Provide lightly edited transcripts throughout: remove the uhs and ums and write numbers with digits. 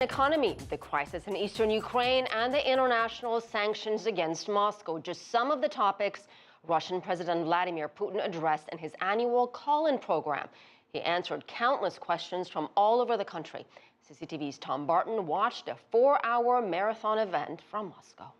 Economy, the crisis in eastern Ukraine, and the international sanctions against Moscow. Just some of the topics Russian President Vladimir Putin addressed in his annual call-in program. He answered countless questions from all over the country. CCTV's Tom Barton watched a 4-hour marathon event from Moscow.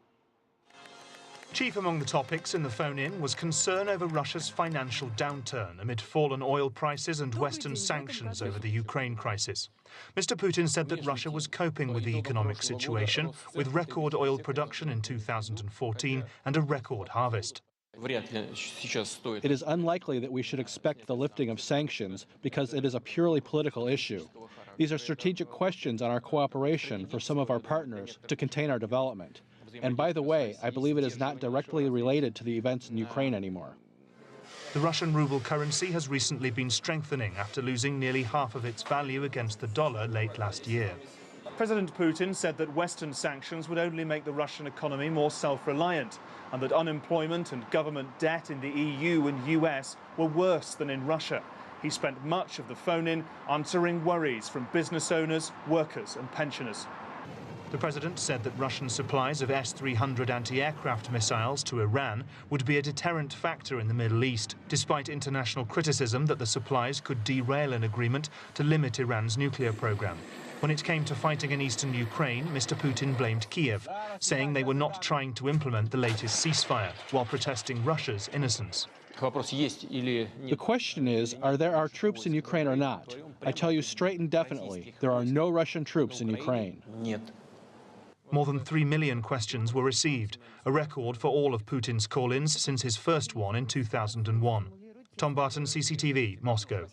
Chief among the topics in the phone-in was concern over Russia's financial downturn amid fallen oil prices and Western sanctions over the Ukraine crisis. Mr. Putin said that Russia was coping with the economic situation with record oil production in 2014 and a record harvest. It is unlikely that we should expect the lifting of sanctions because it is a purely political issue. These are strategic questions on our cooperation for some of our partners to contain our development. And by the way, I believe it is not directly related to the events in Ukraine anymore. The Russian ruble currency has recently been strengthening after losing nearly half of its value against the dollar late last year. President Putin said that Western sanctions would only make the Russian economy more self-reliant and that unemployment and government debt in the EU and US were worse than in Russia. He spent much of the phone-in answering worries from business owners, workers and pensioners. The president said that Russian supplies of S-300 anti-aircraft missiles to Iran would be a deterrent factor in the Middle East, despite international criticism that the supplies could derail an agreement to limit Iran's nuclear program. When it came to fighting in eastern Ukraine, Mr. Putin blamed Kiev, saying they were not trying to implement the latest ceasefire, while protesting Russia's innocence. The question is, are there our troops in Ukraine or not? I tell you straight and definitely, there are no Russian troops in Ukraine. More than 3 million questions were received, a record for all of Putin's call-ins since his first one in 2001. Tom Barton, CCTV, Moscow.